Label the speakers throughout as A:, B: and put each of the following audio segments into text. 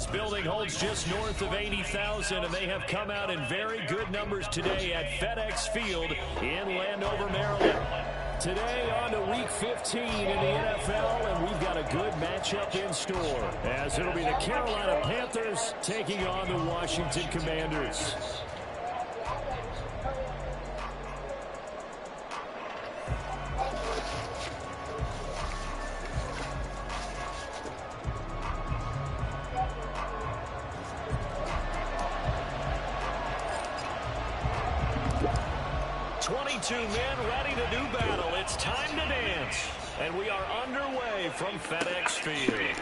A: this building holds just north of 80,000, and they have come out in very good numbers today at FedEx Field in Landover, Maryland. Today on to Week 15 in the NFL, and we've got a good matchup in store, as it'll be the Carolina Panthers taking on the Washington Commanders. Two men ready to do battle. It's time to dance. And we are underway from FedEx Field.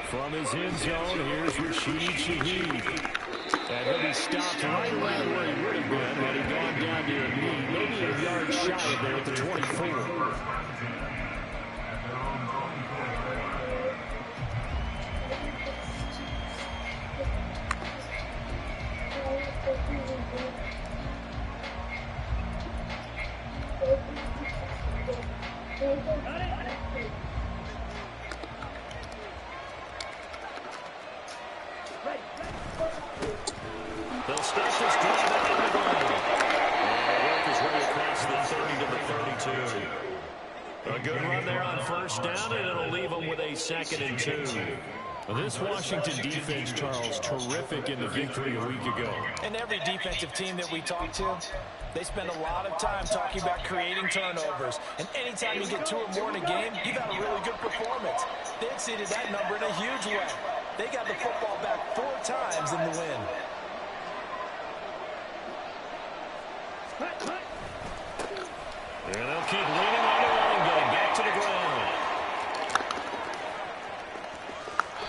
A: From his end zone, here's Rashid Shaheed. And he'll be stopped right around where he would have been had he gone down to a knee, maybe a yard shy of there at the 24. They'll start this drive out on the ground. And work his way across the 30 to the 32. A good run there on first down, and it'll leave them with a 2nd and 2. Well, this Washington defense, Charles, terrific in the victory a week ago.
B: And every defensive team that we talk to, they spend a lot of time talking about creating turnovers. And anytime you get 2 or more in a game, you've got a really good performance. They exceeded that number in a huge way. They got the football back 4 times in the win.
A: And they'll keep leaning on the running game. Back to the ground.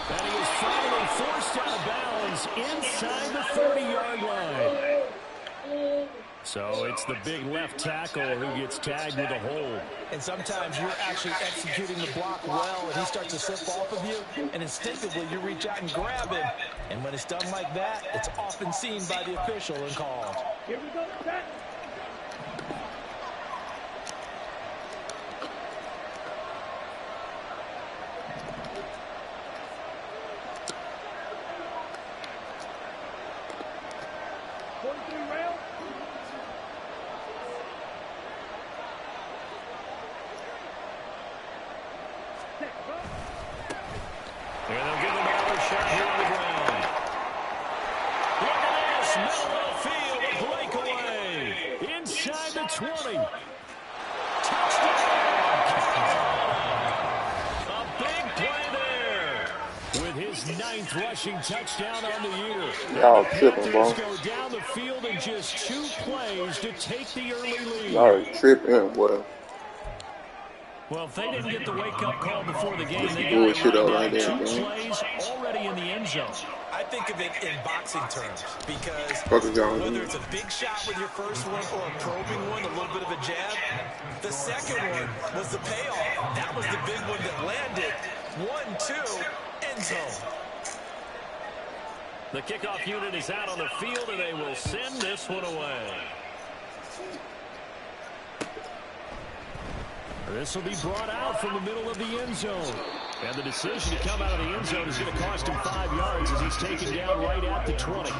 A: And he is finally forced out of bounds inside the 30-yard line. So it's the big left tackle who gets tagged with a hold.
B: And sometimes you're actually executing the block well, and he starts to slip off of you, and instinctively you reach out and grab him. And when it's done like that, it's often seen by the official and called.
C: Here we go.
A: And they'll give him another shot here on the ground. Look at this. Middle of the field, a breakaway. Inside the 20. Touchdown. A big play there. With his 9th rushing touchdown on the year.
D: Y'all
A: the
D: tripping, bro.
A: Panthers go down the field in just 2 plays to take the early lead.
D: Y'all tripping, boy.
A: Well, if they didn't get the wake-up call before the game, they
D: bullshit
A: got
D: right there,
A: 2
D: man.
A: plays already in the end zone.
B: I think of it in boxing terms because whether it's a big shot with your first one or a probing one, a little bit of a jab, the second one was the payoff. That was the big one that landed. 1-2, end zone.
A: The kickoff unit is out on the field, and they will send this one away. This will be brought out from the middle of the end zone. And the decision to come out of the end zone is going to cost him 5 yards as he's taken down right at the 20.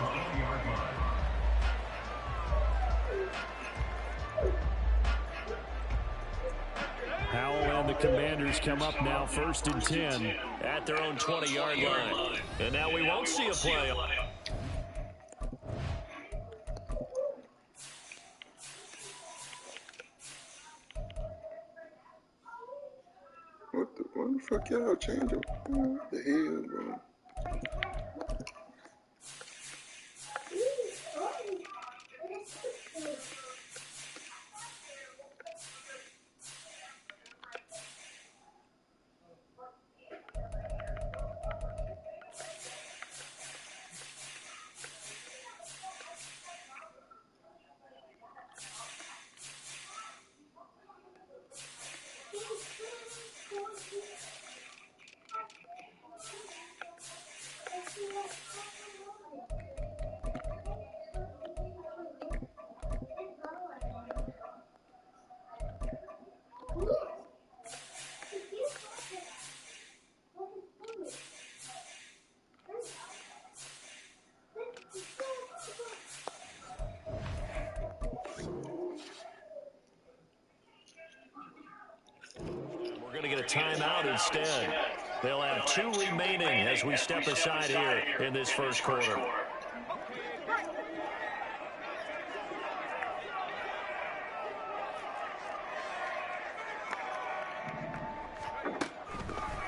A: Howell and the Commanders come up now 1st and 10 at their own 20-yard line. And now we won't see a play.
D: What the fuck y'all changing? What the hell, bro?
A: going to get a timeout instead. They'll have 2 remaining as we step aside here in this first quarter.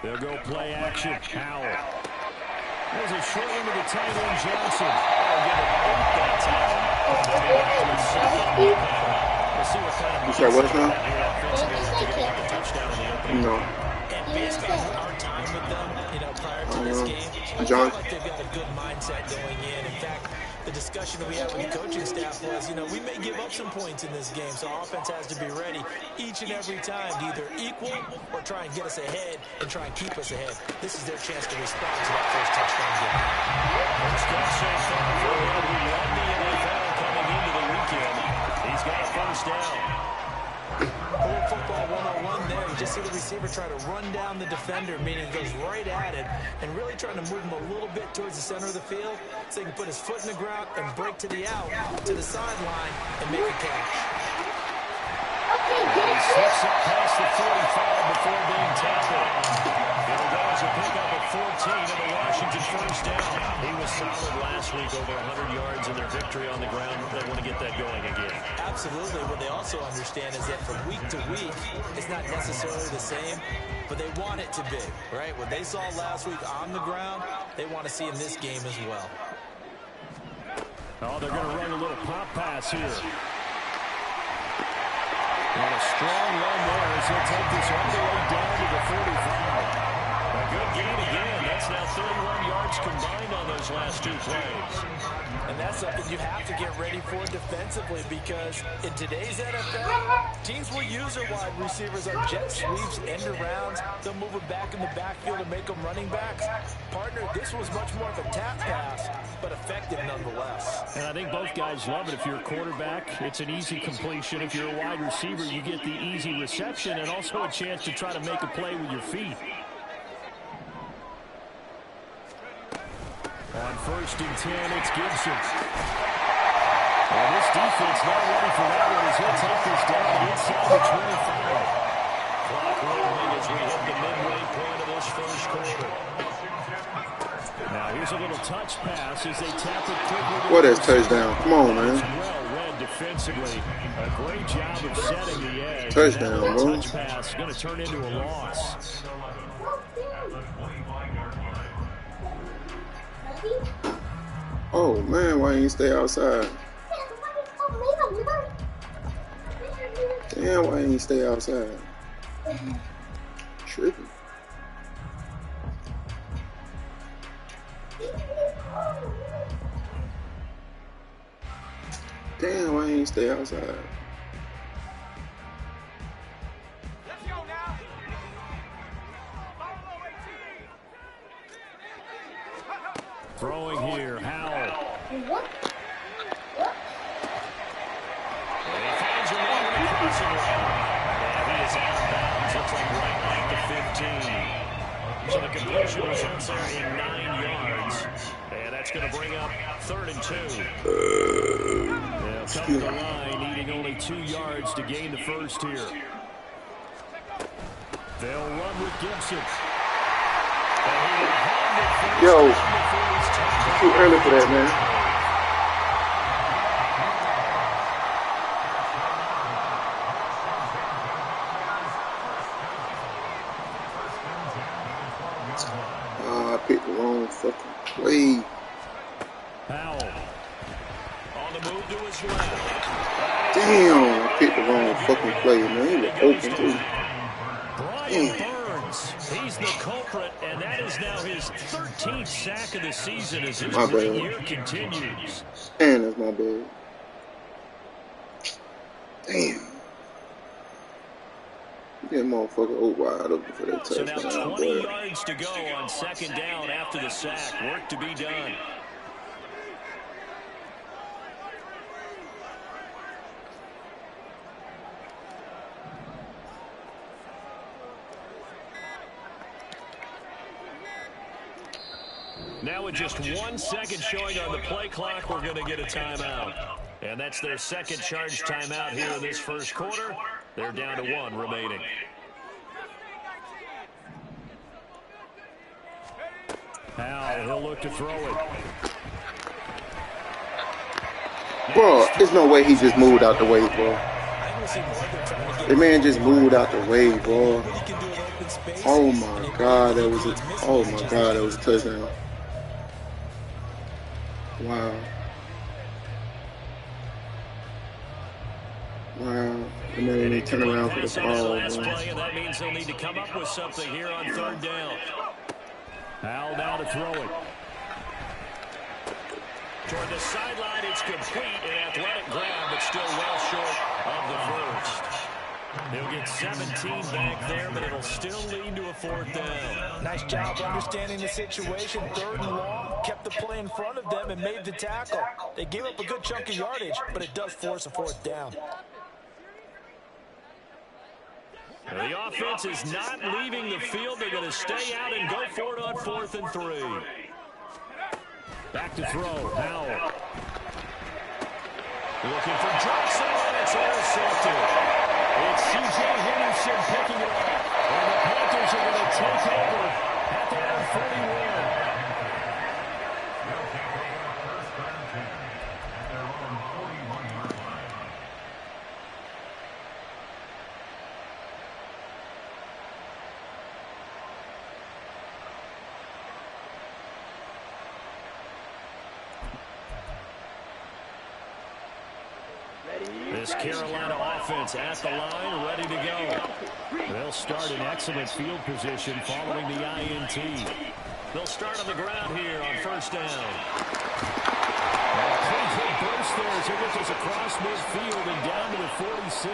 A: They'll go play action. Howell. There's a short one to the tight end, Johnson. They'll get it out that time. We'll see what kind of
D: you said what's now? No.
B: And based on our time with them, prior to this game, I feel like they've got a good mindset going in. In fact, the discussion that we had with the coaching staff was, we may give up some points in this game, so our offense has to be ready each and every time to either equal or try and get us ahead and try and keep us ahead. This is their chance to respond to that first touchdown game.
A: First touchdown for him. He led the NFL coming into the weekend. He's got a first down.
B: Pro football 101 there. You just see the receiver try to run down the defender, meaning he goes right at it and really trying to move him a little bit towards the center of the field so he can put his foot in the ground and break to the out, to the sideline, and make a catch.
A: He slips up past the 45 before being tackled. It'll go as a pickup at 14 of the Washington first down. He was solid last week, over 100 yards in their victory on the ground. They want to get that going again.
B: Absolutely. What they also understand is that from week to week, it's not necessarily the same, but they want it to be, right? What they saw last week on the ground, they want to see in this game as well.
A: Oh, they're going to run a little pop pass here. And a strong run there as he'll take this all the way down to the 45. A good gain again. That's now 31 yards combined on those last 2 plays.
B: And that's something you have to get ready for defensively, because in today's NFL, teams will use their wide receivers on jet sweeps, end arounds. They'll move them back in the backfield and make them running backs. Partner, this was much more of a tap pass, but effective nonetheless.
A: And I think both guys love it. If you're a quarterback, it's an easy completion. If you're a wide receiver, you get the easy reception and also a chance to try to make a play with your feet. On 1st and 10, it's Gibson. And this defense not ready for that one as he'll take this down inside the 25. Clock rolling as we hit the midway point of this first quarter. Now here's a little touch pass as they tap it quickly.
D: What is touchdown? Come on, man.
A: Well read defensively. A great job of setting the edge.
D: Touchdown, bro.
A: Touch pass is going to turn into a loss.
D: Oh, man, why ain't you stay outside? Damn, why ain't you stay outside? Tripping. Damn, why ain't you stay outside?
A: Throwing here, Howell.
C: What?
A: And he finds him on the crossing route. And he is out of bounds. Looks like right at the 15. So the completion results there in 9 yards. And that's going to bring up 3rd and 2. They'll come to the line, needing only 2 yards to gain the first here. They'll run with Gibson.
D: Yo, too early for that, man. I picked the wrong fucking play.
A: Powell on the move to his left.
D: Damn, I picked the wrong fucking play, man. He was open too.
A: Brian Burns, he's the culprit, and that is now his 13th sack of the season as his great year continues.
D: And that's my bad. Damn. That motherfucker wide open for that touchdown.
A: So now 20 yards to go on 2nd down after the sack. Work to be done. Now with just 1 second showing on the play clock, we're going to get a timeout. And that's their second charge timeout here in this first quarter. They're down to 1 remaining. Now he'll look to throw it.
D: Bro, there's no way he just moved out the way, bro. The man just moved out the way, bro. Oh my God, that was a touchdown. Wow. Wow. The man didn't turn around for the ball, bro.
A: That means they'll need to come up with something here on third down. Hal now to throw it. Toward the sideline, it's complete. An athletic grab, but still well short of the first. He'll get 17 back there, but it'll still lead to a fourth down.
B: Nice job understanding the situation. Third and long, kept the play in front of them and made the tackle. They gave up a good chunk of yardage, but it does force a fourth down.
A: The offense is not leaving the field. They're going to stay out and go for it on 4th and 3. Back to throw. Howell. Looking for Johnson, and it's intercepted. It's C.J. Henderson picking it up. And the Panthers are going to take over at their own 41. This Carolina offense at the line, ready to go. They'll start in excellent field position following the INT. They'll start on the ground here on first down. Quick burst there as he gets us across midfield and down to the 46.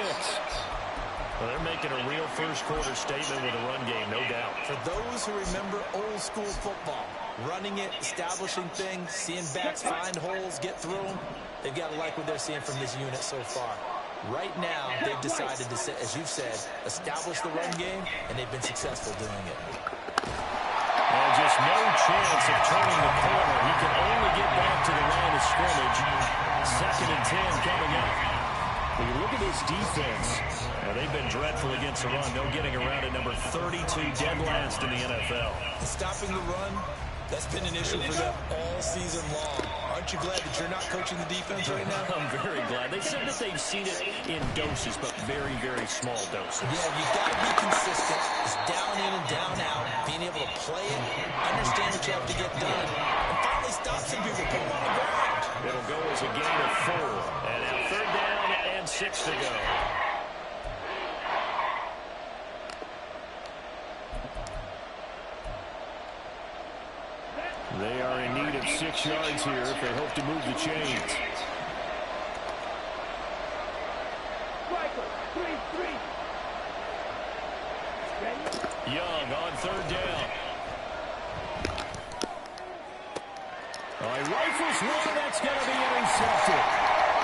A: Well, they're making a real first-quarter statement with a run game, no doubt.
B: For those who remember old-school football, running it, establishing things, seeing backs find holes, get through them, they've got to like what they're seeing from this unit so far. Right now, they've decided to, as you've said, establish the run game, and they've been successful doing it.
A: And just no chance of turning the corner. He can only get back to the line of scrimmage. 2nd and 10 coming up. When you look at this defense, they've been dreadful against the run. No getting around at number 32, dead last in the NFL.
B: Stopping the run, that's been an issue for them all season long. Aren't you glad that you're not coaching the defense right now?
A: I'm very glad. They said that they've seen it in doses, but very, very small doses.
B: Yeah, you've got to be consistent. It's down in and down out. Being able to play it, understand what you have to get done, and finally stop some people pulling on the ground.
A: It'll go as a gain of 4. And now 3rd down and 6 to go. They are in need of 6 yards here if they hope to move the chains. Young on 3rd down. He rifles one, that's going to be intercepted.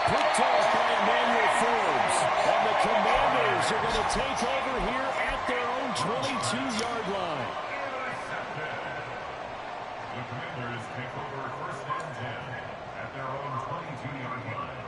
A: Picked off by Emmanuel Forbes. And the Commanders are going to take over here at their own 22-yard line.
C: The Commanders take over 1st and 10 at their own 22-yard line.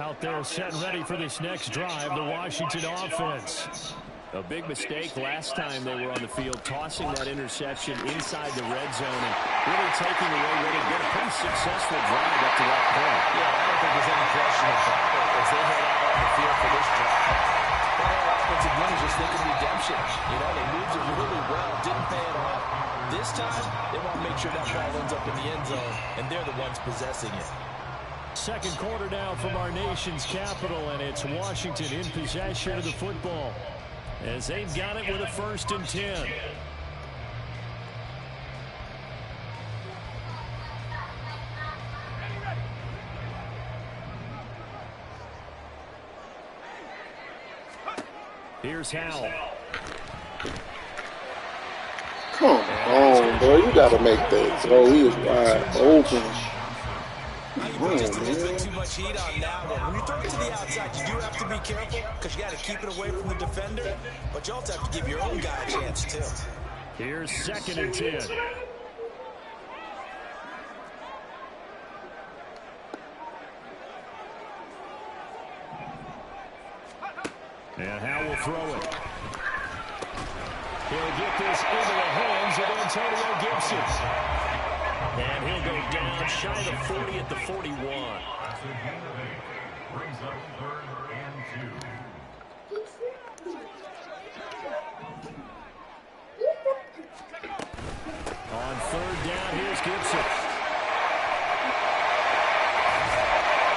A: Out there set and ready for this next drive, the Washington offense. A big mistake last time they were on the field, tossing that interception inside the red zone and really taking away what had been a pretty successful drive up to that point.
B: Yeah, I don't think there's any question about it as they head out on the field for this drive. That offensive line is just thinking redemption. You know, they moved it really well, didn't pay it off. This time, they want to make sure that ball ends up in the end zone, and they're the ones possessing it.
A: 2nd quarter now from our nation's capital, and it's Washington in possession of the football as they've got it with a 1st and 10. Here's Howell.
D: Come on, bro. You got to make that throw. He is wide open.
B: Just a little bit too much heat on that one. When you throw it to the outside, you do have to be careful because you got to keep it away from the defender, but you also have to give your own guy a chance too.
A: Here's 2nd and 10. And Howell will throw it. He'll get this into the hands of Antonio Gibson. And he'll go down shy of 40 at the 41.
C: Brings up 3rd and 2.
A: On 3rd down, here's Gibson.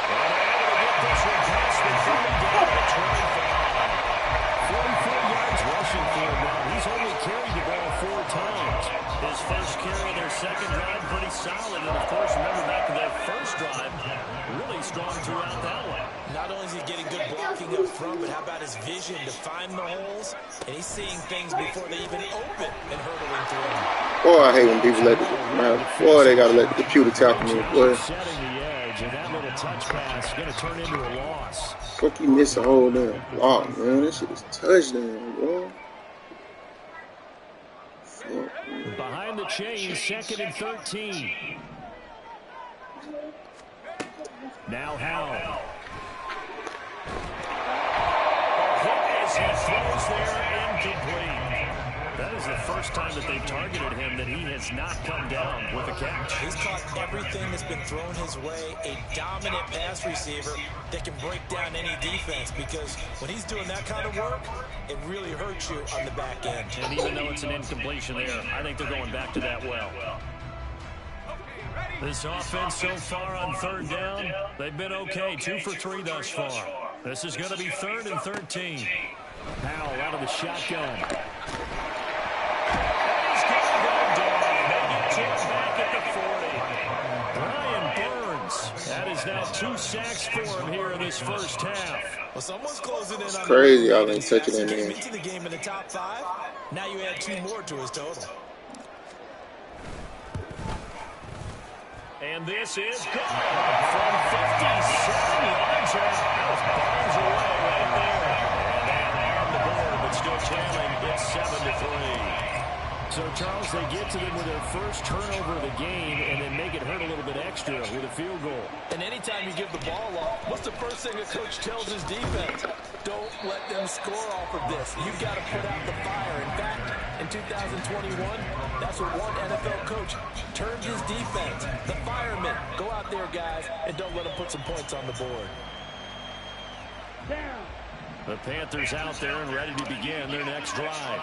A: And able to get this one past the 30 down at 25. 44 yards rushing for him now. He's only carried the ball 4 times. His first carry, their second drive, pretty solid. And, of course, remember back to their first drive, really strong throughout that one.
B: Not only is he getting good blocking up front, but how about his vision to find the holes? And he's seeing things before they even open and hurtling through them.
D: Boy, I hate when people let boy, they gotta let the computer tackle me. Boy,
A: Setting the edge, and that little touch pass is going to turn into a loss.
D: fuck, you miss a whole damn block, man. That shit is touchdown, bro. Fuck, man.
A: Behind the chains, 2nd and 13. Now Howell. As he throws there, incomplete. That is the first time that they've targeted him that he has not come down with a catch.
B: He's caught everything that's been thrown his way. A dominant pass receiver that can break down any defense, because when he's doing that kind of work, it really hurts you on the back end.
A: And even though it's an incompletion there, I think they're going back to that well. This offense so far on 3rd down, they've been okay. 2 for 3 thus far. This is going to be 3rd and 13. Howell out of the shotgun. He's going to go down. Maybe 10 back at the 40. Brian Burns. That is now 2 sacks for him here in this first half.
B: Well, someone's closing in on
D: Crazy how they touching that man.
B: into the game in the top 5. Now you add 2 more to his total.
A: And this is good from 57 yards out. Bombs away right there. And on the board, but still trailing. It's 7-3. So, Charles, they get to them with their first turnover of the game and then make it hurt a little bit extra with a field goal.
B: And anytime you give the ball off, what's the first thing a coach tells his defense? Don't let them score off of this. You've got to put out the fire. In fact, in 2021, that's what one NFL coach turned his defense. The firemen. Go out there, guys, and don't let them put some points on the board.
A: The Panthers out there and ready to begin their next drive.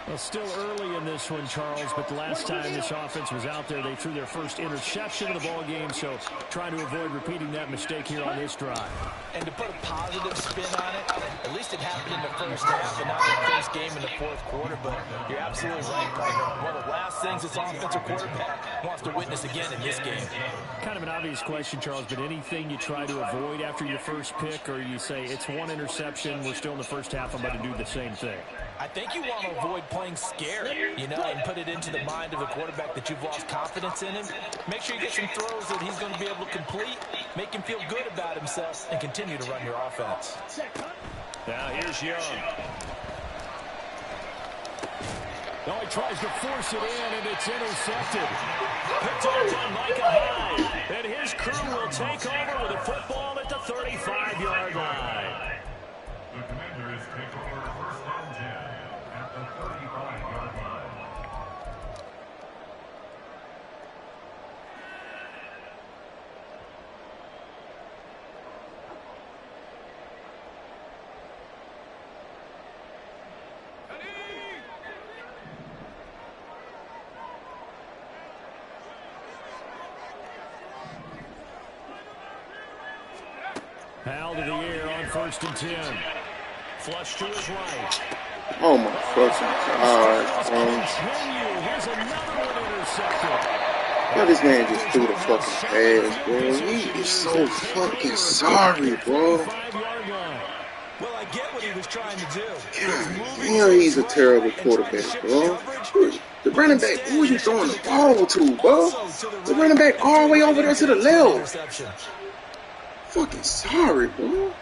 A: Well, still early in this one, Charles, but the last time this offense was out there, they threw their first interception of the ball game, so trying to avoid repeating that mistake here on this drive.
B: And to put a positive spin on it, at least it happened in the first half and not in the first game in the 4th quarter, but you're absolutely right, partner. One of the last things this offensive quarterback wants to witness again in this game.
A: Kind of an obvious question, Charles, but anything you try to avoid after your first pick, or you say it's one interception, we're still in the first half, I'm about to do the same thing?
B: I think you want to avoid playing scared, you know, and put it into the mind of the quarterback that you've lost confidence in him. Make sure you get some throws that he's going to be able to complete, make him feel good about himself, and continue to run your offense.
A: Now here's Young. Oh, he tries to force it in, and it's intercepted. Picked off on Micah Hyde. And his crew will take over with a football at the 35-yard line.
C: The Commanders take over 1st and 10 at the 35-yard line.
A: Howell to the air on 1st and 10. Flush to his right.
D: Oh my fucking god, man.
A: Here's another one intercepted.
D: Yeah, this man just threw the fucking pass, bro. He is so fucking sorry, bro.
A: 5-yard line.
B: Well, I get what he was trying to do.
D: Yeah, he's a terrible quarterback, bro. The running back, who are you throwing the ball to, bro? The running back all the way over there to the left. Fucking sorry, bro.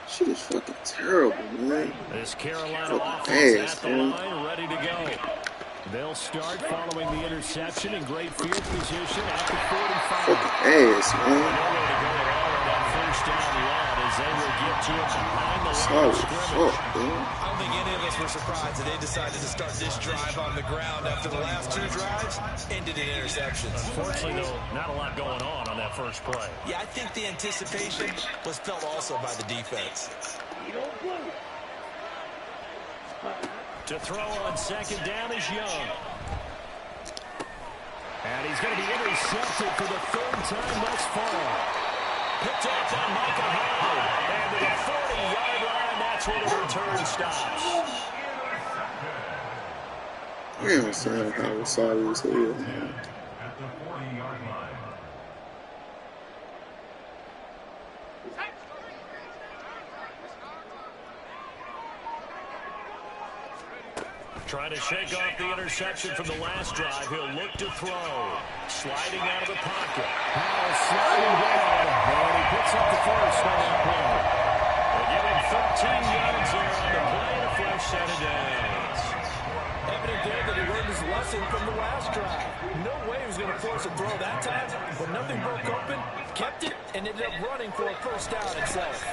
D: Shit is fucking terrible, man.
A: This Carolina
D: fucking
A: offense
D: ass,
A: at the
D: man.
A: line, ready to go. They'll start following the interception in great field position at the 45.
D: Fucking ass, man.
A: Nowhere to go at all that first down run as they will get to it behind the line of scrimmage.
B: I don't think any of us were surprised that they decided to start this drive on the ground after the last two drives ended in interceptions.
A: Unfortunately, though, not a lot going on that first play.
B: Yeah, I think the anticipation was felt also by the defense.
A: To throw on second down is Young. And he's going to be intercepted for the third time thus far. Picked off by Michael Hyde. And to the 40-yard line, that's where the return stops.
D: Man, son, I was sorry as hell, man.
C: At the 40-yard line.
A: Trying to shake off the interception from the last drive. He'll look to throw. Sliding out of the pocket. Now sliding down. And he picks up the first on that play. They give him 13 yards there on the play and a fresh set of downs.
B: Evident there that he learned his lesson from the last drive. No way he was going to force a throw that time, but nothing broke open, kept it, and ended up running for a first down himself.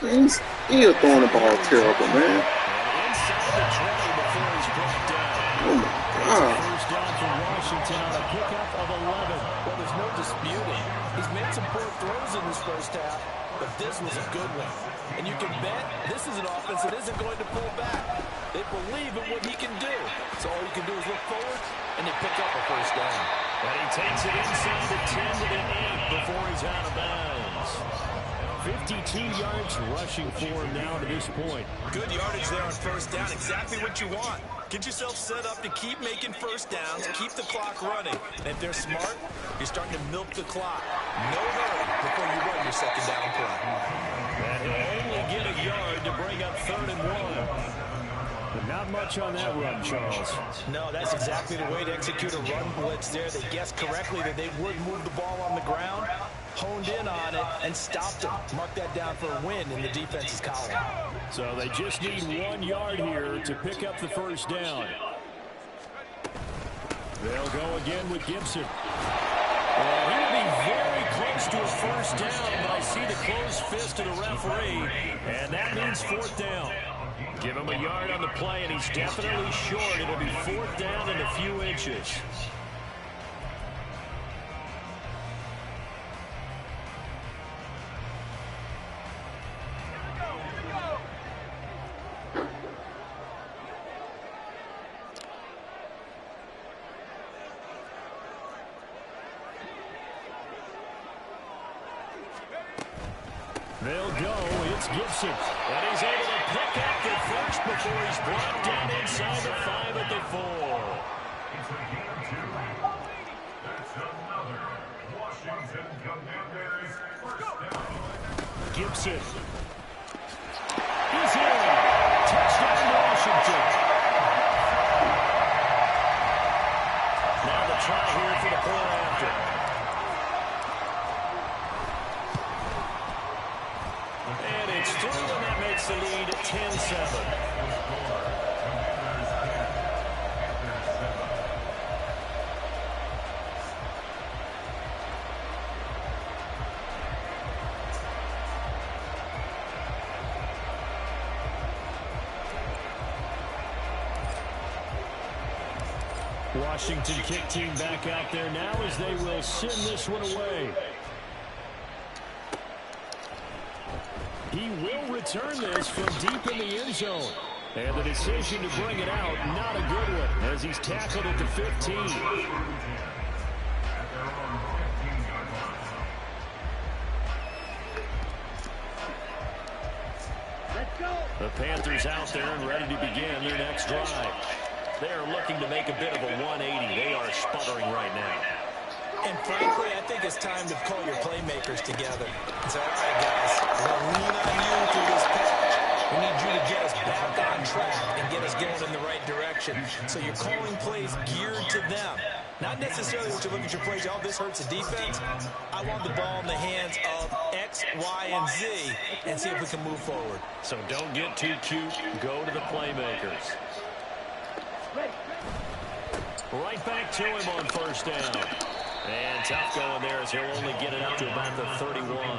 D: He's throwing the ball terrible, man.
A: Inside the 20 before he's brought down.
D: Oh, my God.
A: First down from Washington on a pickup of 11.
B: Well, there's no disputing. He's made some poor throws in this first half, but this was a good one. And you can bet this is an offense that isn't going to pull back. They believe in what he can do. So all you can do is look forward, and they pick up a first down.
A: And he takes it inside the 10 to the 8 before he's out of bounds. 52 yards rushing for him now to this point.
B: Good yardage there on first down. Exactly what you want. Get yourself set up to keep making first downs, keep the clock running. And if they're smart, you're starting to milk the clock. No hurry before you run your second down play.
A: And he'll only get a yard to bring up 3rd and 1. But not much on that run, Charles.
B: No, that's exactly the way to execute a run blitz there. They guessed correctly that they would move the ball on the ground, honed in on it, and stopped them. Mark that down for a win in the defense's column.
A: So they just need 1 yard here to pick up the first down. They'll go again with Gibson. Well, he will be very close to a first down, but I see the closed fist of the referee, and that means 4th down. Give him a yard on the play, and he's definitely short. It'll be 4th down and a few inches. They'll go. It's Gibson. And he's able to pick up the first before he's brought down inside the 5 at the 4.
C: It's a game 2. That's another Washington Commanders first down.
A: Gibson. He's in. Touchdown Washington. Now the try here for the point after. And it's through, and that makes the lead 10-7. Washington kick team back out there now as they will send this one away. He will return this from deep in the end zone. And the decision to bring it out, not a good one, as he's tackled at the 15. The Panthers out there and ready to begin their next drive. They are looking to make a bit of a 180. They are sputtering right now.
B: And frankly, I think it's time to call your playmakers together. It's all right, guys. We're going to lean on you through this patch. We need you to get us back on track and get us going in the right direction. So you're calling plays geared to them. Not necessarily what you look at your plays, oh, this hurts the defense. I want the ball in the hands of X, Y, and Z and see if we can move forward.
A: So don't get too cute. Go to the playmakers. Right back to him on first down. And tough going there as he'll only get it up to about the 31.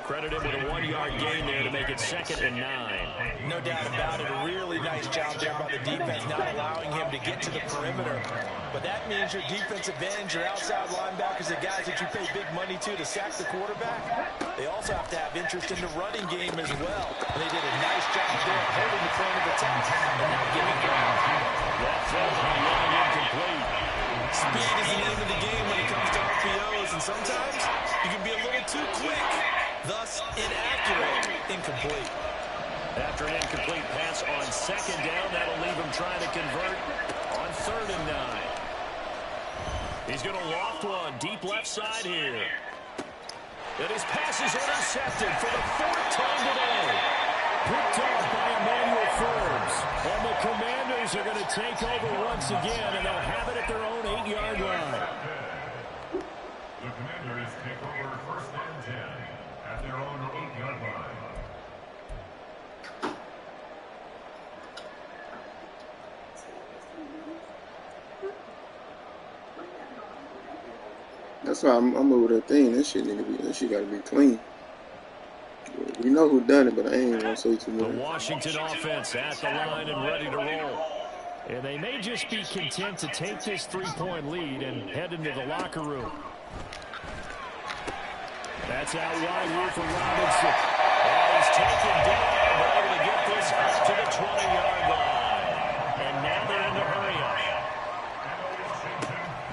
A: Credit him with a 1-yard gain there to make it 2nd and 9.
B: No doubt about it. A really nice job there by the defense, not allowing him to get to the perimeter. But that means your defensive ends, your outside linebackers, the guys that you pay big money to sack the quarterback, they also have to have interest in the running game as well. And they did a nice job there holding the point of attack and not giving ground.
A: That throw on the line incomplete.
B: Speed is the name of the game when it comes to RPOs, and sometimes you can be a little too quick. Thus, inaccurate, incomplete.
A: After an incomplete pass on 2nd down, that'll leave him trying to convert on 3rd and 9. He's going to loft one deep left side here. And his pass is intercepted for the 4th time today. Picked off by Emmanuel Forbes. And the Commanders are going to take over once again, and they'll have it at their own 8-yard line.
C: The Commanders take over 1st and 10 at their own 8-yard line.
D: That's why I'm over that thing. That shit gotta be clean. We know who done it, but I ain't gonna say too much.
A: The Washington offense at the line and ready to roll. And they may just be content to take this 3-point lead and head into the locker room. That's out wide here for Robinson. And he's taken down, but able to get this up to the 20-yard line. And now they're in the hurry up.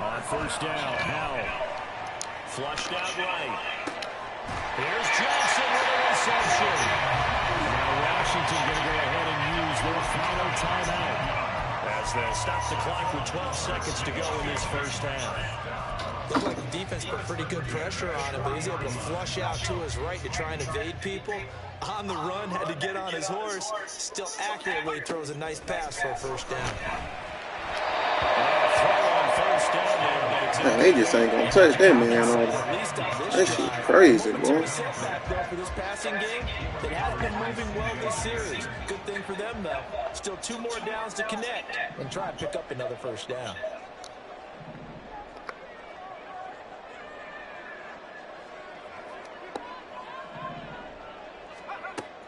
A: On 1st down, Howell. Flushed out right. Here's Johnson with a reception. Now Washington going to go ahead and use their final timeout as they stop the clock with 12 seconds to go in this 1st half.
B: Looked like the defense put pretty good pressure on him, but he's able to flush out to his right to try and evade people. On the run, had to get on his horse. Still accurately throws a nice pass for a 1st down.
D: Man, they just ain't gonna touch that man. That shit crazy, bro.
B: For this passing game, it has been moving well this series. Good thing for them, though. Still 2 more downs to connect and try and pick up another 1st down.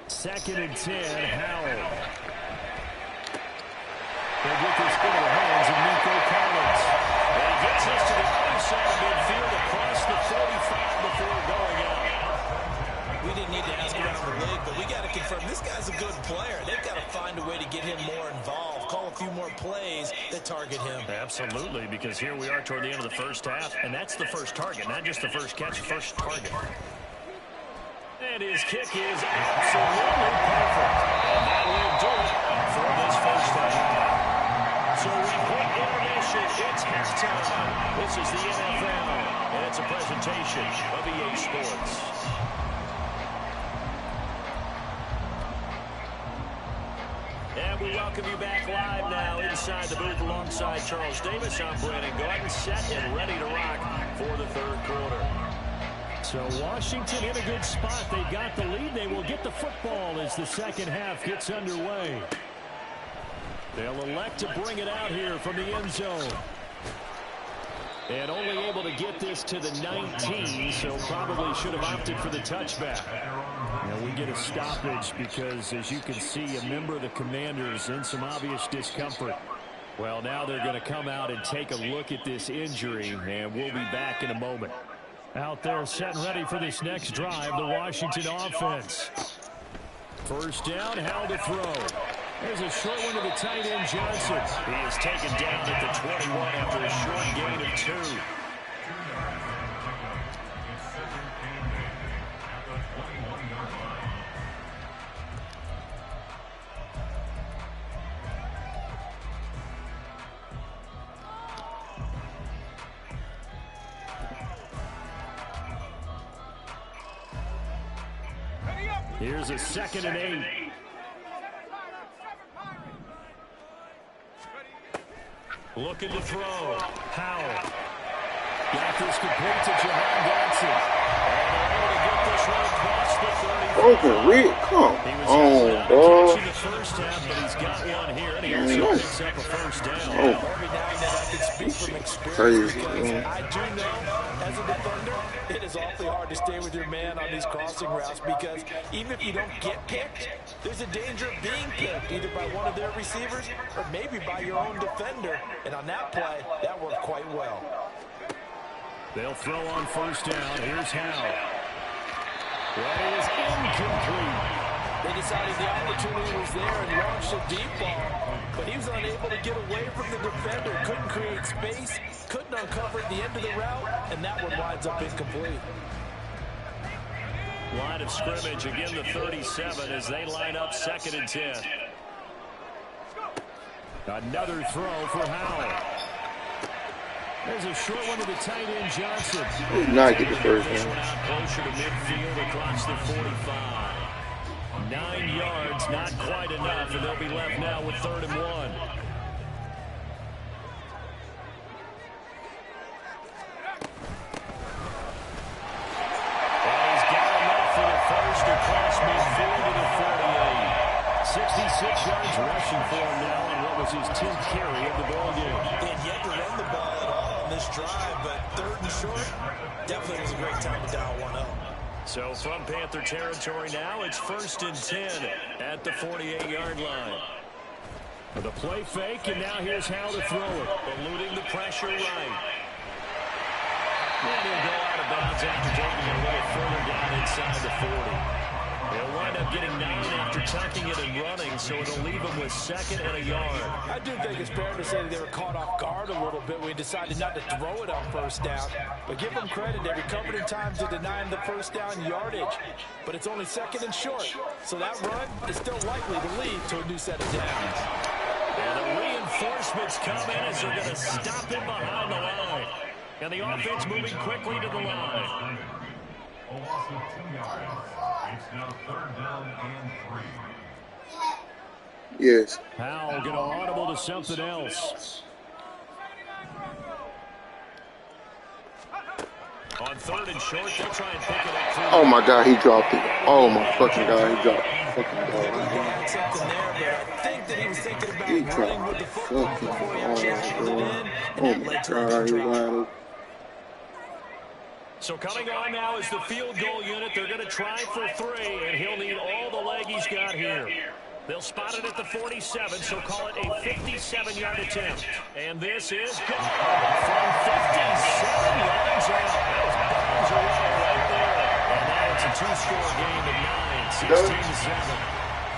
A: Second and 10, Howell. They'll get this into the hands of Nico Collins. And he gets this to the other side of midfield across the 45 before going out.
B: We didn't need to ask around the league, but we got to confirm this guy's a good player. They've got to find a way to get him more involved, call a few more plays that target him.
A: Absolutely, because here we are toward the end of the 1st half, and that's the first target, not just the first catch, first target. And his kick is absolutely perfect. And that will do it for this 1st half. So we hit intermission. It's halftime. This is the NFL, and it's a presentation of EA Sports. And we welcome you back live now inside the booth alongside Charles Davis. I'm Brandon Gordon, set and ready to rock for the 3rd quarter. So Washington in a good spot. They got the lead. They will get the football as the 2nd half gets underway. They'll elect to bring it out here from the end zone. And only able to get this to the 19, so probably should have opted for the touchback. Now we get a stoppage because, as you can see, a member of the Commanders in some obvious discomfort. Well, now they're going to come out and take a look at this injury, and we'll be back in a moment. Out there set and ready for this next drive, the Washington offense. 1st down, Howell to throw. There's a short one to the tight end, Johnson. He is taken down at the 21 after a short gain of 2. Here's a 2nd and 8. Looking to throw. Howell. Got this complete to Jahan Dotson. And they're able to get this one across
D: Broken Rick, come on, boy.
A: The first half, but he's got one here, and he also picks up a first down.
B: Every now and then I can speak from experience
D: Crazy,
B: because I do know, as a defender, it is awfully hard to stay with your man on these crossing routes because even if you don't get picked, there's a danger of being picked either by one of their receivers or maybe by your own defender. And on that play, that worked quite well.
A: They'll throw on first down. Here's Howe. That is incomplete.
B: They decided the opportunity was there and launched a deep ball, but he was unable to get away from the defender, couldn't create space, couldn't uncover at the end of the route, and that one winds up incomplete.
A: Line of scrimmage, again the 37 as they line up 2nd and 10. Another throw for Howell. There's a short one to the tight end, Johnson.
D: He did not get the first down.
A: Closer to midfield across the 45. 9 yards, not quite enough, and they'll be left now with 3rd and 1. And he's got enough for the first across midfield to the 48. 66 yards rushing for him now on what was his 10th carry of the ball game.
B: He had yet to run the ball at all on this drive, but 3rd and short, definitely was a great time to dial one up.
A: So from Panther territory now, it's 1st and 10 at the 48-yard line. The play fake, and now here's how to throw it. Eluding the pressure right. And he'll go out of bounds after taking it a little further down inside the 40. They'll wind up getting 9 after tucking it and running, so it'll leave them with 2nd and a yard.
B: I do think it's fair to say that they were caught off guard a little bit when we decided not to throw it on first down. But give them credit, they recovered in time to deny him the first down yardage. But it's only 2nd and short, so that run is still likely to lead to a new set of downs.
A: And the reinforcements come in as they're going to stop him behind the line. And the offense moving quickly to the line.
C: A loss of 2 yards. It's now 3rd down and 3.
D: Yes.
A: Howell going to audible to something else. On 3rd and short, they'll try and pick it up.
D: Oh my God, he dropped it. Oh my fucking God, he dropped it. Fucking God.
B: Something there, but I think that he was thinking about
D: He
B: running with
D: dropped
B: the
D: it.
B: football
D: Fucking
B: before he actually put it in, and
D: oh
B: that
D: my
B: led to a
D: God, he
B: drop.
D: wide open.
A: So coming on now is the field goal unit. They're going to try for 3, and he'll need all the leg he's got here. They'll spot it at the 47, so call it a 57-yard attempt. And this is good from 57 yards out. Those bombs are right there. And now it's a 2-score game at 9, 16-7.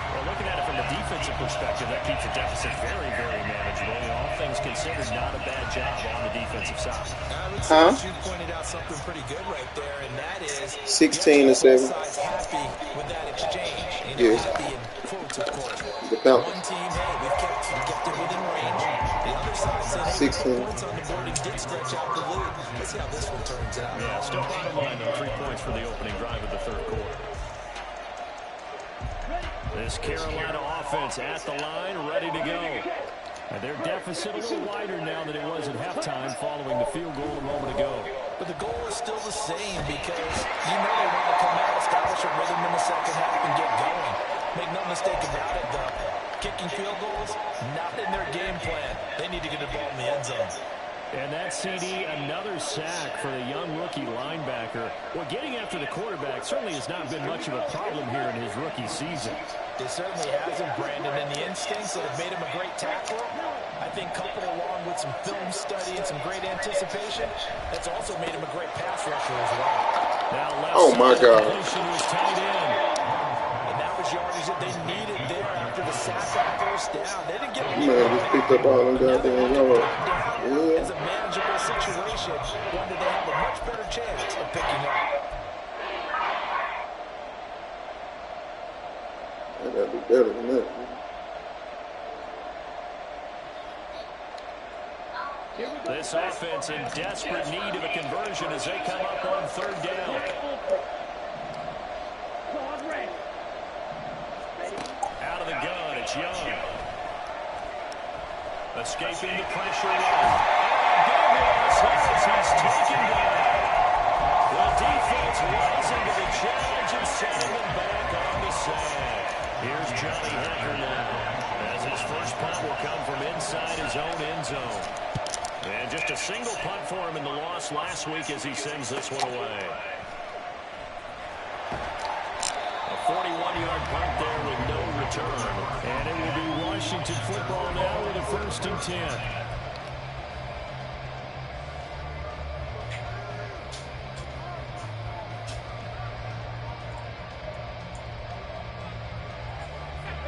A: Well, looking at it from a defensive perspective, that keeps the deficit very, very manageable. And all things considered, not a bad job on the defensive side.
B: I would say that you pointed out something pretty good right there, and that is
D: 16-7.
B: happy with that exchange.
D: Yes.
B: Happy in quotes, of course.
D: The Falcons.
B: One team, hey, we've kept it within range. The other side said, hey,
D: 16.
B: points on the board and did stretch out the lead. Let's see how this one turns out.
A: Yeah, still bottom line, though. 3 points for the opening drive of the 3rd quarter. This Carolina offense at the line, ready to go. And their deficit a little wider now than it was at halftime following the field goal a moment ago.
B: But the goal is still the same because you know they want to come out, establish a rhythm in the 2nd half, and get going. Make no mistake about it, though. Kicking field goals, not in their game plan. They need to get the ball in the end zone.
A: And that CD, another sack for the young rookie linebacker. Well, getting after the quarterback certainly has not been much of a problem here in his rookie season.
B: It certainly hasn't, Brandon, and the instincts that have made him a great tackler, I think coupled along with some film study and some great anticipation, that's also made him a great pass rusher as well.
A: Now,
D: oh my God.
A: Was tight end.
B: And that was yardage that they needed there after the sack on first down. They didn't get it.
D: Man, just picked up all them goddamn yards. Yeah.
B: It's a manageable situation, one that they have a much better chance of picking up.
D: I gotta do better than that.
A: This offense in desperate need of a conversion as they come up on 3rd down. Out of the gun, it's Young. Escaping the pressure. He's taken down. defense rising to the challenge and sending them back on the sack. Here's Johnny Hecker now, as his first punt will come from inside his own end zone. And just a single punt for him in the loss last week as he sends this one away. A 41-yard punt there with no return. And it will be Washington football now with a 1st and 10.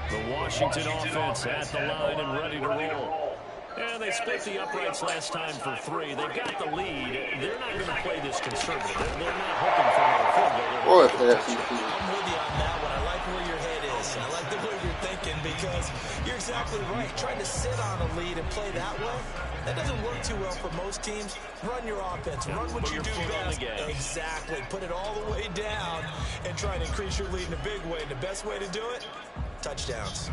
A: The Washington offense at the line and ready to roll. And they split the uprights last time for 3. They've got the lead. They're not going to play this conservative. They're not hoping for another field goal.
B: I'm with you on that one. I like where your head is. I like the way you're thinking because you're exactly right. Trying to sit on a lead and play that way, that doesn't work too well for most teams. Run your offense. Run what you do best. Exactly. Put it all the way down and try and increase your lead in a big way. And the best way to do it, touchdowns.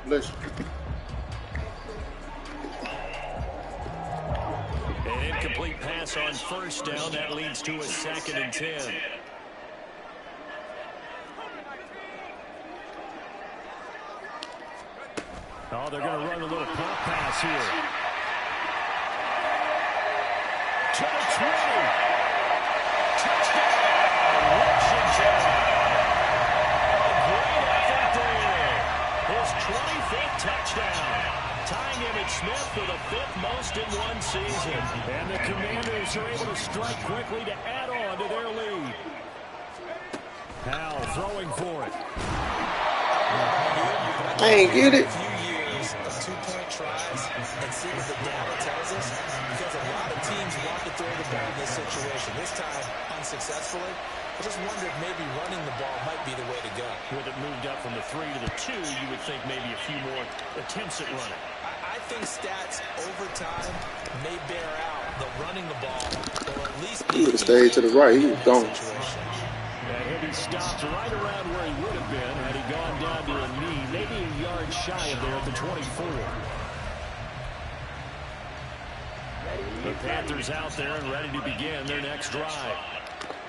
D: Listen.
A: An incomplete pass on 1st down. That leads to a 2nd and 10. Oh, they're going to run a little pop pass here. To the 20. Touchdown, Washington. His 25th touchdown, tying Emmitt Smith for the 5th most in one season. And the Commanders are able to strike quickly to add on to their lead. Powell throwing for it.
D: I ain't get it.
B: A few years of 2-point tries and see what the data tells us, because a lot of teams want to throw the ball in this situation. This time, unsuccessfully. I just wonder if maybe running the ball might be the way to go.
A: With it moved up from the 3 to the 2, you would think maybe a few more attempts at running.
B: I think stats over time may bear out that running the ball will at least be...
D: He would have stayed to the right. He was gone.
A: And he'll be stopped right around where he would have been had he gone down to a knee, maybe a yard shy of there at the 24. The Panthers out there and ready to begin their next drive.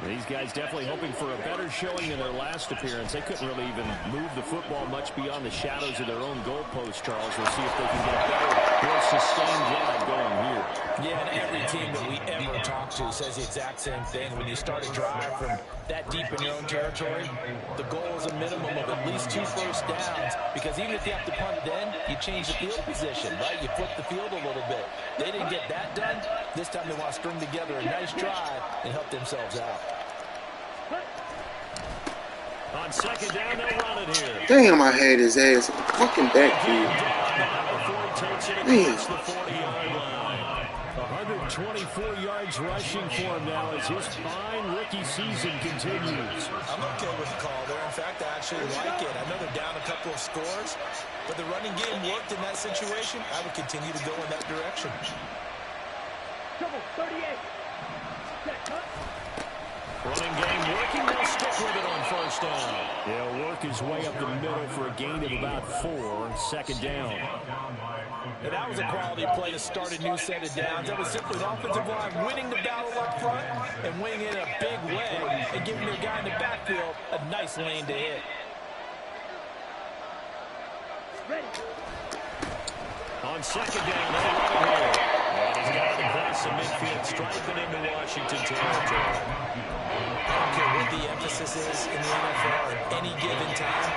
A: These guys definitely hoping for a better showing in their last appearance. They couldn't really even move the football much beyond the shadows of their own goalpost, Charles. We'll see if they can get a better, more sustained drive going here.
B: Yeah, and every team that we ever talk to says the exact same thing. When you start a drive from that deep in your own territory, the goal is a minimum of at least 2 first downs, because even if you have to punt it in, you change the field position, right? You flip the field a little bit. They didn't get that done. This time they want to string together a nice drive and help themselves out.
A: On 2nd down, they'll run it here.
D: Damn, I had his ass in the fucking backfield.
A: Man. 124 yards rushing for him now as his fine rookie season continues.
B: I'm okay with the call there. In fact, I actually like it. I know they're down a couple of scores, but the running game worked in that situation. I would continue to go in that direction.
E: Double 38.
A: Running game working. They'll stick with it on 1st down. He'll work his way up the middle for a gain of about 4. 2nd down.
B: And that was a quality play to start a new set of downs. That was simply an offensive line winning the battle up front and winning it in a big way and giving their guy in the backfield a nice lane to hit.
E: Ready.
A: On 2nd down, they'll run it here. And he's got it across the midfield, striping into Washington territory.
B: I don't care what the emphasis is in the NFL at any given time.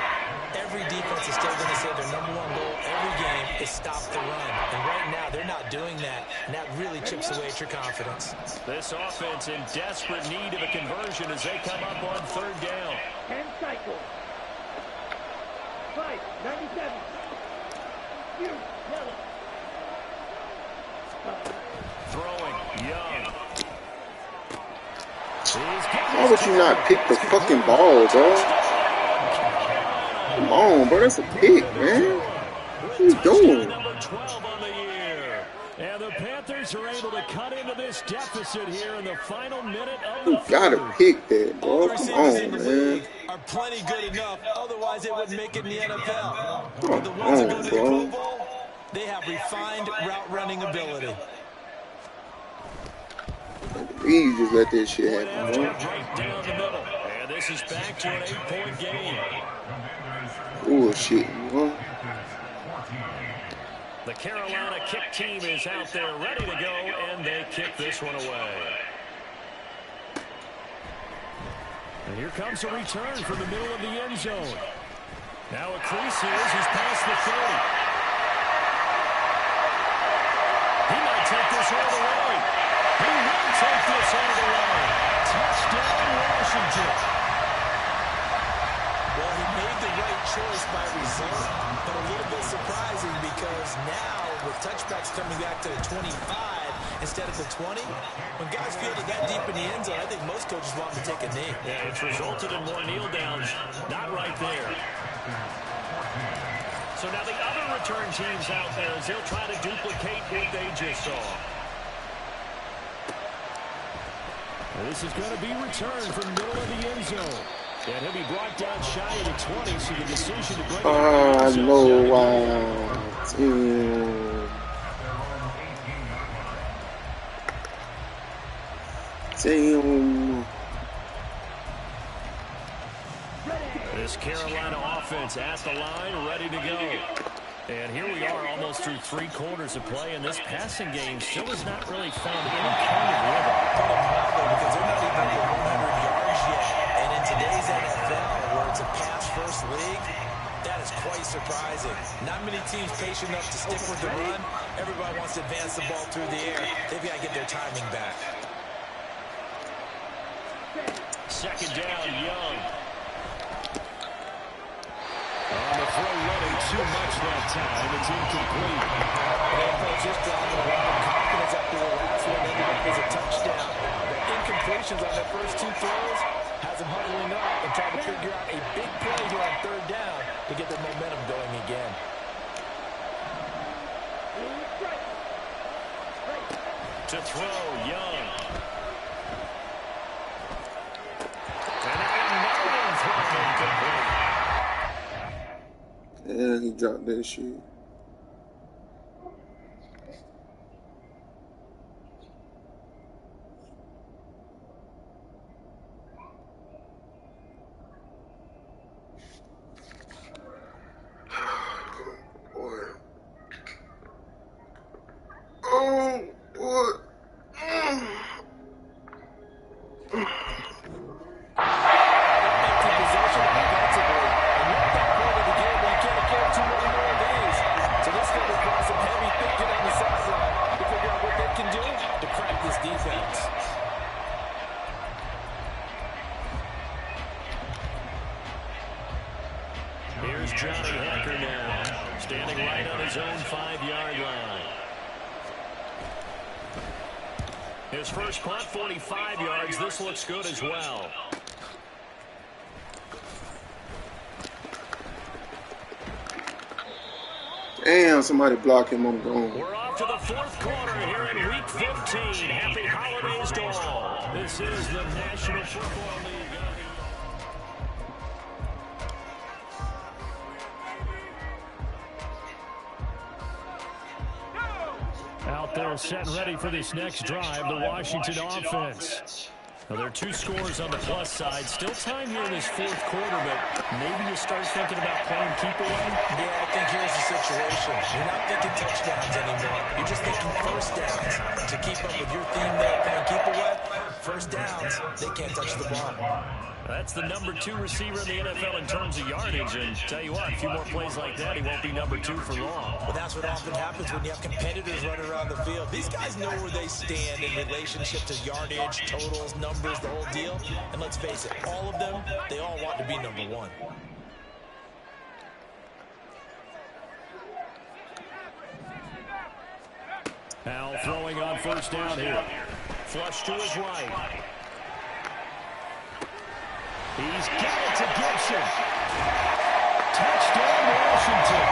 B: Every defense is still going to say their #1 goal every game is stop the run. And right now, they're not doing that, and that really chips away at your confidence.
A: This offense in desperate need of a conversion as they come up on 3rd down.
E: 10 cycles. 5:97. Yellow.
A: Throwing, Young.
D: Why would you not pick the fucking ball, dog? Come on, bro. That's a pick, man. What are you doing?
A: Number 12 on the year. And the Panthers are able to cut into this deficit here in the final minute of the
D: You gotta pick that, bro. Come on, man.
B: Are plenty good enough. Otherwise, they wouldn't make it in the NFL.
D: Come
B: The ones that go
D: on,
B: to the Pro
D: bro.
B: Bowl, They have refined route running ability.
D: You just let that shit happen, bro.
A: Right down the middle. And this is back to an 8-point game.
D: Bullshit, bro.
A: The Carolina kick team is out there ready to go, and they kick this one away. And here comes a return from the middle of the end zone. Now a crease here as he's past the 30. He might take this all the way. He will take this all the way. Touchdown, Washington.
B: Well, he made the right choice by result, but a little bit surprising because now with touchbacks coming back to the 25 instead of the 20, when guys fielded that deep in the end zone, I think most coaches want to take a knee.
A: Yeah, it's resulted in more kneel downs. Not right there. So now the other return teams out there as they'll try to duplicate what they just saw. This is going to be returned from the middle of the end zone. And he'll be brought down shy of the 20, so the decision to bring it
D: I
A: down.
D: know why. Damn.
A: This Carolina offense at the line, ready to go. And here we are almost through 3 quarters of play, and this passing game still has not really found any kind of rhythm.
B: Because they're not even under 100 yards yet. And in today's NFL, where it's a pass-first league, that is quite surprising. Not many teams patient enough to stick with the run. Everybody wants to advance the ball through the air. They've got to get their timing back.
A: Second down, Young. On the throw running too much that time. It's incomplete.
B: And just dropping a lot of confidence after the last one ended up as a touchdown. The incompletions on their first 2 throws has them huddling up and trying to figure out a big play here on 3rd down to get their momentum going again.
A: To throw, Young.
D: And he dropped that shit. Boy. Oh, boy.
A: Here's Johnny Hacker now, standing right on his own 5-yard line. His first punt, 45 yards. This looks good as well.
D: Damn, somebody block him. I'm gone.
A: We're off to the 4th quarter here in Week 15. Happy holidays to all. This is the National Football League. Out there set and ready for this next drive, the Washington offense. Now, there are 2 scores on the plus side. Still time here in this 4th quarter, but maybe you start thinking about playing keep away.
B: Yeah, I think here's the situation. You're not thinking touchdowns anymore. You're just thinking first downs. To keep up with your theme there, playing keep away, first downs, they can't touch the ball.
A: That's the number 2 receiver in the NFL in terms of yardage, and tell you what, a few more plays like that, he won't be number 2 for long.
B: Well, that's what often happens when you have competitors running around the field. These guys know where they stand in relationship to yardage, totals, numbers, the whole deal. And let's face it, all of them, they all want to be number 1.
A: Al throwing on first down here. Flush to his right. He's got it to Gibson. Touchdown, Washington.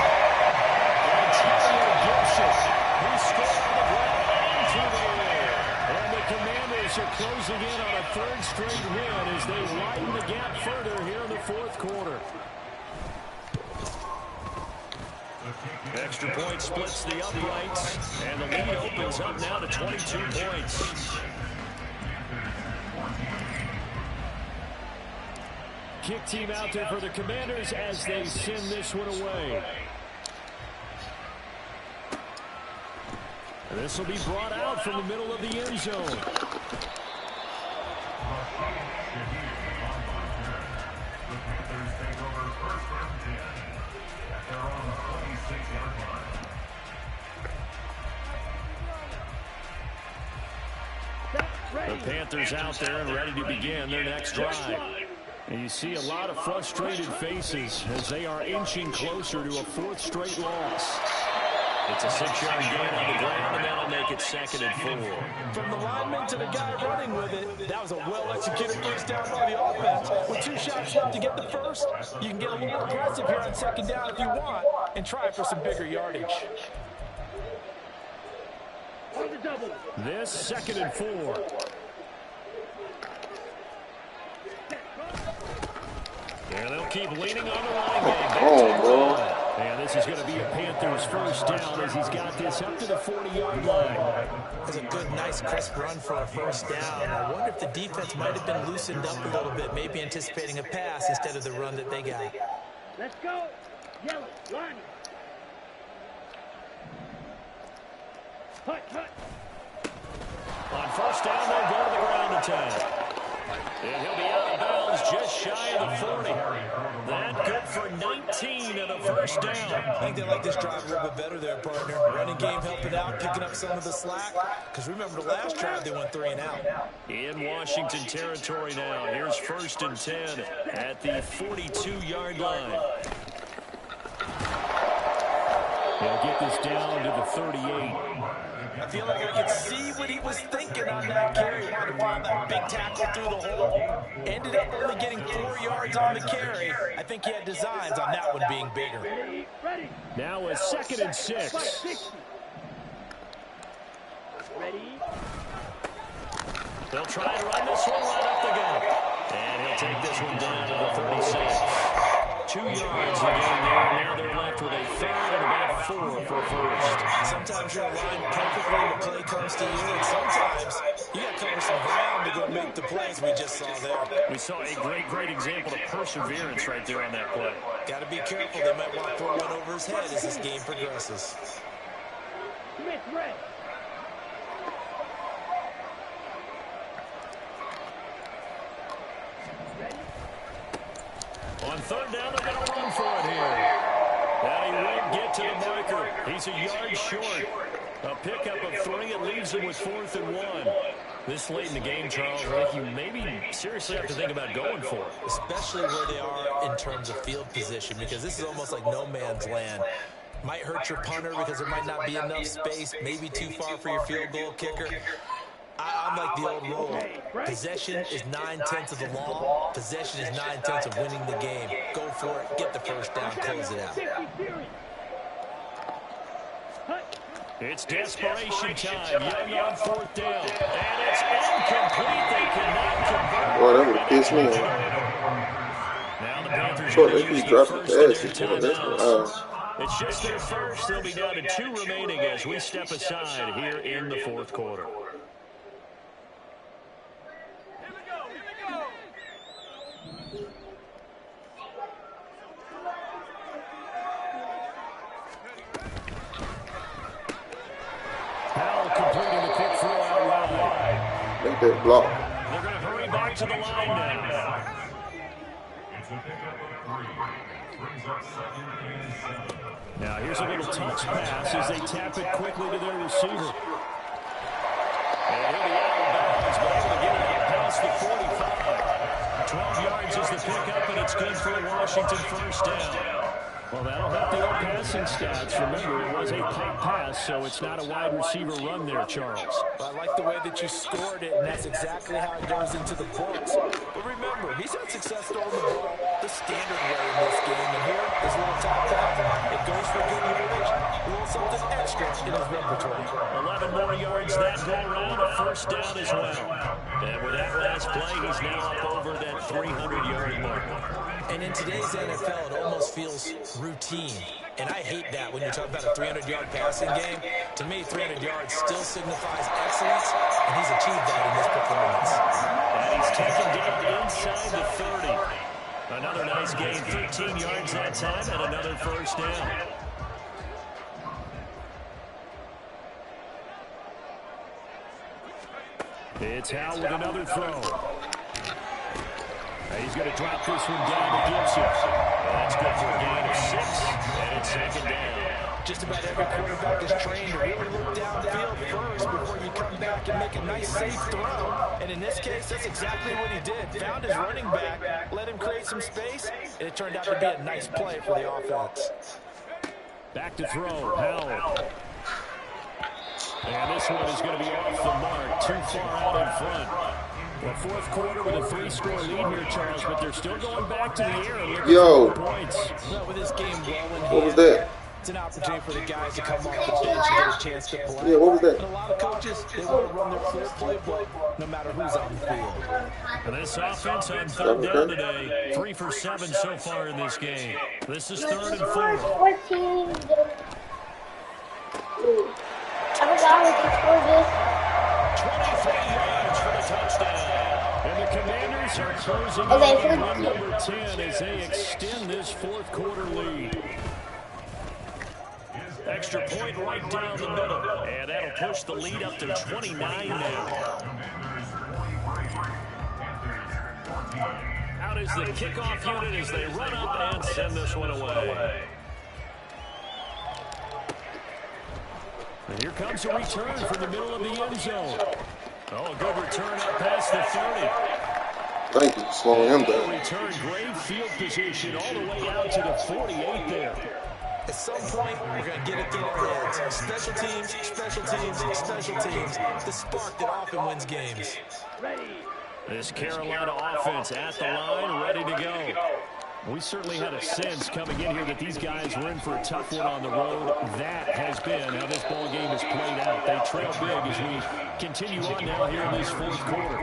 A: Antonio Gibson. He scored on the ground and through the air. And the Commanders are closing in on a 3rd straight win as they widen the gap further here in the 4th quarter. Extra point splits the uprights, and the lead opens up now to 22 points. Kick team out there for the Commanders as they send this one away. And this will be brought out from the middle of the end zone. The Panthers out there and ready to begin their next drive. And you see a lot of frustrated faces as they are inching closer to a fourth straight loss. It's a 6-yard gain on the ground, and that'll make it 2nd and 4.
B: From the lineman to the guy running with it, that was a well-executed first down by the offense. With 2 shots left to get the first, you can get a little more aggressive here on 2nd down if you want and try for some bigger yardage.
A: This 2nd and 4. And they'll keep leaning on the line game.
D: Oh, bro.
A: And this is going to be a Panthers first down as he's got this up to the 40-yard line.
B: That's a good, nice, crisp run for a first down. I wonder if the defense might have been loosened up a little bit, maybe anticipating a pass instead of the run that they got.
E: Let's go. Yellow, line. Hut, hut.
A: On first down, they'll go to the ground attack. And he'll be out of bounds just shy of the 40. That good for 19 and a first down.
B: I think they like this drive a little bit better there, partner. Running game helping out, picking up some of the slack. Because remember, the last drive they went 3 and out.
A: In Washington territory now. Here's 1st and 10 at the 42-yard line. They'll get this down to the 38.
B: I feel like I could see what he was thinking on that carry. He wanted to find that big tackle through the hole. Ended up only getting 4 yards on the carry. I think he had designs on that one being bigger.
A: Now a 2nd and 6.
E: Ready.
A: They'll try to run this one right up the gut. And he'll take this one down to the 36. 2 yards again there. Now they're left with a 3rd and about 4 for first.
B: Sometimes you're aligned perfectly when the play comes to you, and sometimes you got to cover some ground to go make the plays we just saw there.
A: We saw a great example of perseverance right there on that play.
B: Got to be careful. They might want to throw one over his head as this game progresses.
E: Smith, red.
A: On 3rd down, they're going to run for it here. And he won't get to the marker. He's a yard short. A pickup of 3. It leaves him with 4th and 1. This late in the game, Charles, I think you maybe seriously have to think about going for it.
B: Especially where they are in terms of field position, because this is almost like no man's land. Might hurt your punter because there might not be enough space, maybe too far for your field goal kicker. I'm like the old rule. Possession is 9/10 of the law. Possession is 9/10 of winning the game. Go for it. Get the first down. Close it out.
A: It's desperation time. Young on 4th down. And it's incomplete. They cannot convert.
D: Boy, that would have pissed me off.
A: Now the Panthers
D: Boy,
A: are
D: they
A: going to use
D: keep
A: their
D: dropping
A: first of their
D: passes. Boy, that's
A: timeouts. It's just their first. They'll be down to 2 remaining as we step aside here in the 4th quarter. Completing the quick throw out wide.
D: Make that block.
A: They're going to hurry back to the line now. Now here's a little touch pass as they tap it quickly to their receiver. And he'll be out of bounds, but able to get it out past the 45. 12 yards is the pickup, and it's good for a Washington first down. Well, that'll help the old passing stats. Remember, it was a pipe pass, so it's not a wide receiver run there, Charles.
B: Well, I like the way that you scored it, and that's exactly how it goes into the books. But remember, he's had success throwing the ball the standard way in this game. And here, this little top pass, it goes for good yardage, a little something extra in his repertoire.
A: 11 more yards that go around, a first down as well. And with that last play, he's now up over that 300-yard mark.
B: And in today's NFL, it almost feels routine. And I hate that when you're talking about a 300-yard passing game. To me, 300 yards still signifies excellence, and he's achieved that in this performance.
A: And he's taken down inside the 30. Another nice game, 13 yards that time, and another first down. It's Howell with another throw. He's going to drop this one down to Gibson. That's good for a gain of 6, and it's second down.
B: Just about every quarterback is trained to really look downfield first before you come back and make a nice, safe throw. And in this case, that's exactly what he did. Found his running back, let him create some space, and it turned out to be a nice play for the offense.
A: Back to throw, Howell. And this one is going to be off the mark, too far out in front. The fourth quarter with a 3-score lead here, Charles, but they're still going back to the air and looking for points.
B: Well, with this game well in hand,
D: what was that?
B: It's an opportunity for the guys to come off the bench and get a chance to play.
D: Yeah, what was that?
B: And a lot of coaches, they want to run their full playbook no matter who's on the field.
A: And this offense on third down today, 3 for 7 so far in this game. This is 3rd and 4.
F: 14. I forgot what the score is.
A: 23 yards for the touchdown. And the Commanders are closing in on number 10 as they extend this fourth quarter lead. Extra point right down the middle. And that'll push the lead up to 29 now. Out is the kickoff unit as they run up and send this one away. And here comes a return from the middle of the end zone. Oh, a good return up past the 30.
D: Thank you for slowing him down.
A: Return, great field position all the way out to the 48 there.
B: At some point, we're going to get it through our heads. Special teams, special teams, special teams. The spark that often wins games.
A: This Carolina offense at the line, ready to go. We certainly had a sense coming in here that these guys were in for a tough one on the road. That has been how this ball game has played out. They trail big as we continue on now here in this fourth quarter.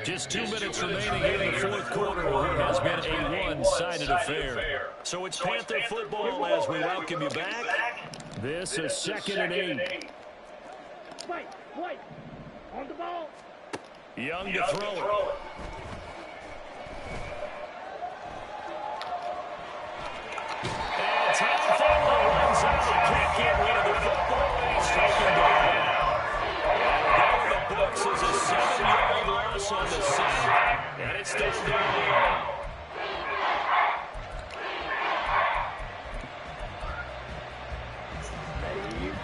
A: Just 2 minutes remaining here in the fourth quarter. It has been a one-sided affair. So it's Panther football as we welcome you back. This is 2nd and 8.
E: White, on the ball.
A: Young to throw. And Tom Farrell runs out. He can't get rid of the football. He's taken down. And the books is a 7-yard loss on the sack. And it's third down.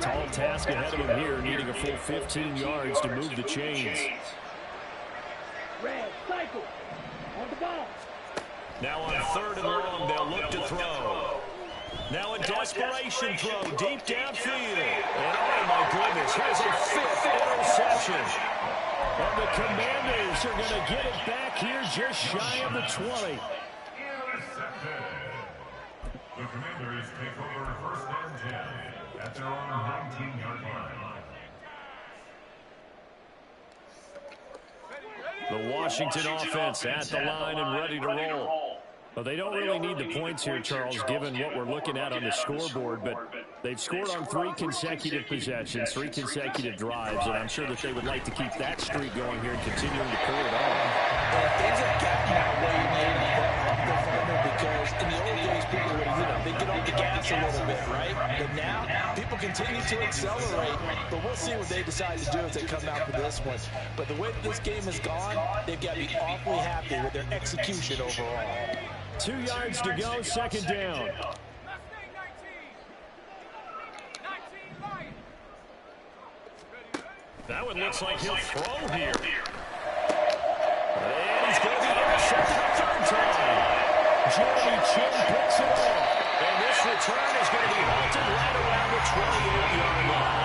A: Tall task ahead of him here, needing a full 15 yards to move the chains.
E: Red, cycle. On the ball.
A: Now on 3rd and long, they'll look to throw. Now a desperation throw deep downfield. And oh my goodness, here's a 5th interception. And the Commanders are going to get it back here just shy of the 20.
C: Intercepted. The Commanders take over 1st and 10 at their own 19-yard line.
A: The Washington offense at the line and ready to roll. Well, they don't really need the points here, Charles, given what we're looking at on the scoreboard, but they've scored on 3 consecutive possessions, 3 consecutive drives, and I'm sure that they would like to keep that streak going here and continuing to pull it on.
B: Things have gotten that way because in the old days, people would, they get off the gas a little bit, right? But now, people continue to accelerate, but we'll see what they decide to do as they come out for this one. But the way that this game has gone, they've got to be awfully happy with their execution overall.
A: 2 yards to go, 2nd down. That one looks like he'll throw here. And he's going to be intercepted a 3rd time. Jeremy Chin picks it up. And this return is going to be halted right around the 28-yard line.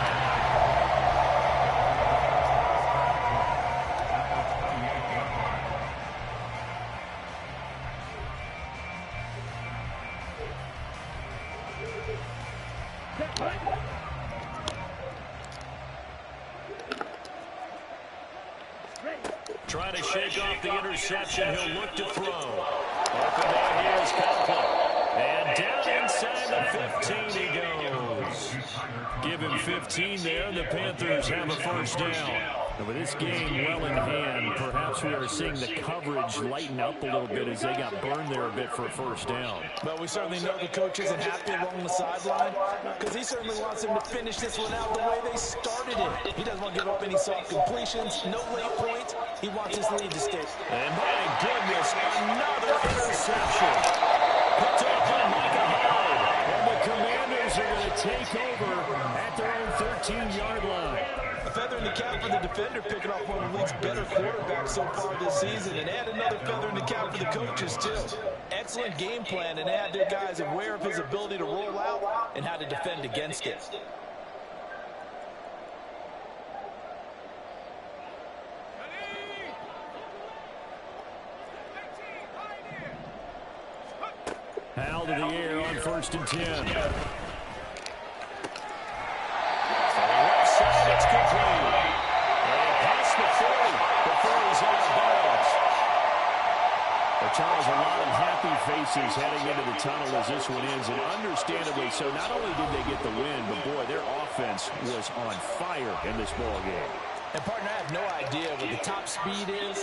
A: Trying try to shake off the interception. He'll look to throw. Open man here is Conklin. And down inside the 15 he goes. Give him 15 there. The Panthers have a first down. And with this game well in hand, perhaps we are seeing the coverage lighten up a little bit as they got burned there a bit for a first down.
B: Well, we certainly know the coach isn't happy along the sideline because he certainly wants them to finish this one out the way they started it. He doesn't want to give up any soft completions, no late points. He wants his lead to stay.
A: And my goodness, another interception. Picked up by Micah Hyde. And the Commanders are going to take over at their own 13-yard line.
B: A feather in the cap for the defender, picking off one of the league's better quarterbacks so far this season, and add another feather in the cap for the coaches, too. Excellent game plan, and had their guys aware of his ability to roll out and how to defend against it.
A: Howell to the air on 1st and 10. It's complete. And past the 40 before he's out of bounds. But Charles, a lot of happy faces heading into the tunnel as this one ends, and understandably so. Not only did they get the win, but boy, their offense was on fire in this ball game.
B: And partner, I have no idea what the top speed is.